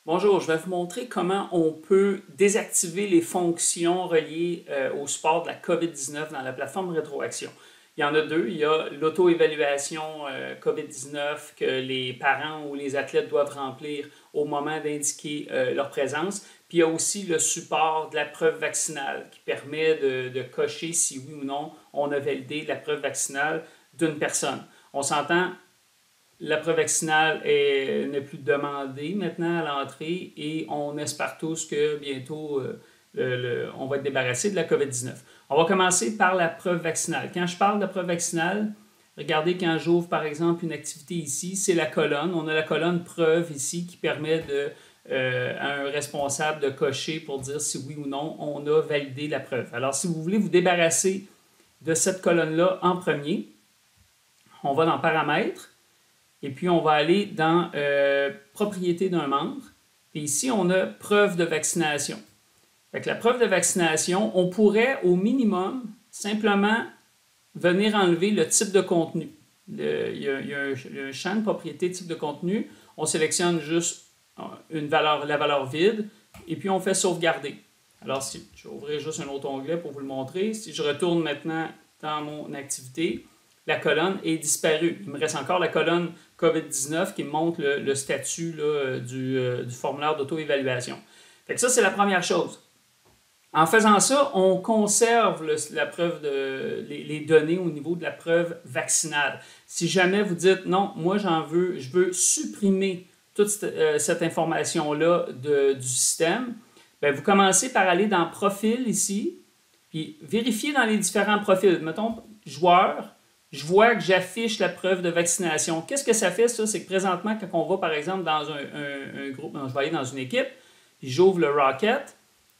Bonjour, je vais vous montrer comment on peut désactiver les fonctions reliées au support de la COVID-19 dans la plateforme Rétroaction. Il y en a deux. Il y a l'auto-évaluation COVID-19 que les parents ou les athlètes doivent remplir au moment d'indiquer leur présence. Puis il y a aussi le support de la preuve vaccinale qui permet de cocher si oui ou non on a validé la preuve vaccinale d'une personne. On s'entend. La preuve vaccinale n'est plus demandée maintenant à l'entrée et on espère tous que bientôt on va être débarrassé de la COVID-19. On va commencer par la preuve vaccinale. Quand je parle de preuve vaccinale, regardez quand j'ouvre par exemple une activité ici, c'est la colonne. On a la colonne preuve ici qui permet à un responsable de cocher pour dire si oui ou non on a validé la preuve. Alors si vous voulez vous débarrasser de cette colonne-là en premier, on va dans Paramètres. Et puis, on va aller dans Propriétés d'un membre. Et ici, on a Preuve de vaccination. Avec la preuve de vaccination, on pourrait au minimum simplement venir enlever le type de contenu. Il y a un champ de propriété type de contenu. On sélectionne juste la valeur vide et puis on fait sauvegarder. Alors, je vais ouvrir juste un autre onglet pour vous le montrer. Si je retourne maintenant dans mon activité, la colonne est disparue. Il me reste encore la colonne COVID-19 qui me montre le statut là, du formulaire d'auto-évaluation. Ça, c'est la première chose. En faisant ça, on conserve la preuve les données au niveau de la preuve vaccinale. Si jamais vous dites non, moi je veux supprimer toute cette information-là du système, bien, vous commencez par aller dans Profil ici, puis vérifier dans les différents profils. Mettons, joueur. Je vois que j'affiche la preuve de vaccination. Qu'est-ce que ça fait, ça? C'est que présentement, quand on va, par exemple, dans un groupe, je vais aller dans une équipe, puis j'ouvre le Rocket,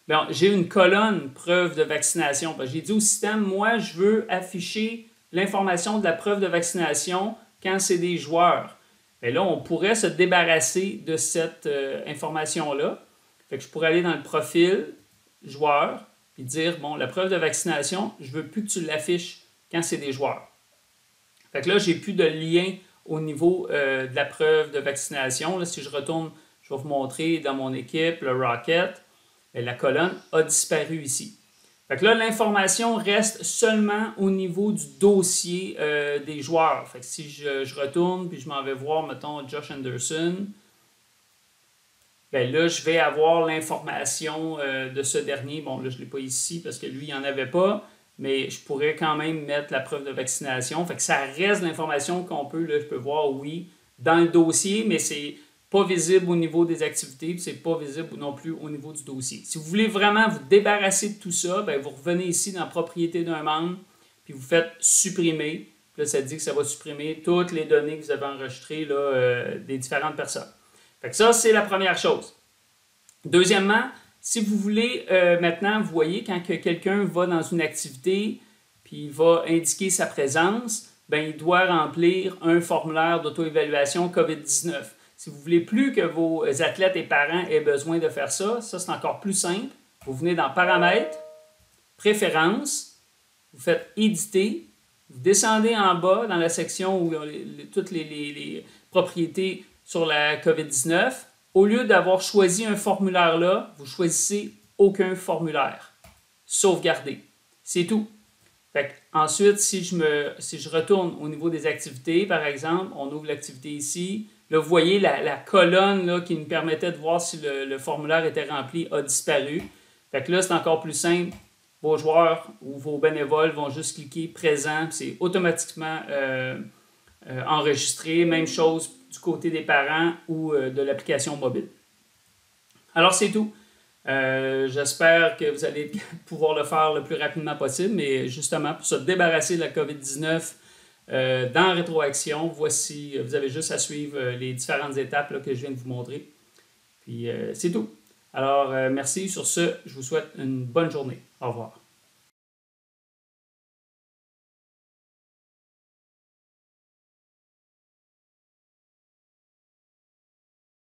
bien, j'ai une colonne preuve de vaccination. J'ai dit au système, moi, je veux afficher l'information de la preuve de vaccination quand c'est des joueurs. Bien là, on pourrait se débarrasser de cette information-là. Fait que je pourrais aller dans le profil joueur, puis dire, bon, la preuve de vaccination, je ne veux plus que tu l'affiches quand c'est des joueurs. Fait que là, je n'ai plus de lien au niveau de la preuve de vaccination. Là, si je retourne, je vais vous montrer dans mon équipe, le Rocket, la colonne a disparu ici. Fait que là, l'information reste seulement au niveau du dossier des joueurs. Fait que si je retourne puis je m'en vais voir, mettons, Josh Anderson, bien là, je vais avoir l'information de ce dernier. Bon, là, je ne l'ai pas ici parce que lui, il n'y en avait pas. Mais je pourrais quand même mettre la preuve de vaccination. Fait que ça reste l'information qu'on peut, là, je peux voir, oui, dans le dossier, mais c'est pas visible au niveau des activités, puis c'est pas visible non plus au niveau du dossier. Si vous voulez vraiment vous débarrasser de tout ça, bien, vous revenez ici dans Propriété d'un membre, puis vous faites Supprimer. Puis là, ça dit que ça va supprimer toutes les données que vous avez enregistrées là, des différentes personnes. Fait que ça, c'est la première chose. Deuxièmement, si vous voulez, maintenant, vous voyez, quand quelqu'un va dans une activité puis il va indiquer sa présence, bien, il doit remplir un formulaire d'auto-évaluation COVID-19. Si vous ne voulez plus que vos athlètes et parents aient besoin de faire ça, c'est encore plus simple. Vous venez dans Paramètres, Préférences, vous faites Éditer, vous descendez en bas dans la section où toutes les propriétés sur la COVID-19. Au lieu d'avoir choisi un formulaire là, vous choisissez aucun formulaire. Sauvegarder. C'est tout. Ensuite, si je retourne au niveau des activités, par exemple, on ouvre l'activité ici. Là, vous voyez la colonne là, qui nous permettait de voir si le formulaire était rempli a disparu. Fait que là, c'est encore plus simple. Vos joueurs ou vos bénévoles vont juste cliquer présent. C'est automatiquement enregistré. Même chose du côté des parents ou de l'application mobile. Alors, c'est tout. J'espère que vous allez pouvoir le faire le plus rapidement possible, mais justement, pour se débarrasser de la COVID-19 dans Rétroaction, voici, vous avez juste à suivre les différentes étapes là, que je viens de vous montrer. Puis, c'est tout. Alors, merci. Sur ce, je vous souhaite une bonne journée. Au revoir.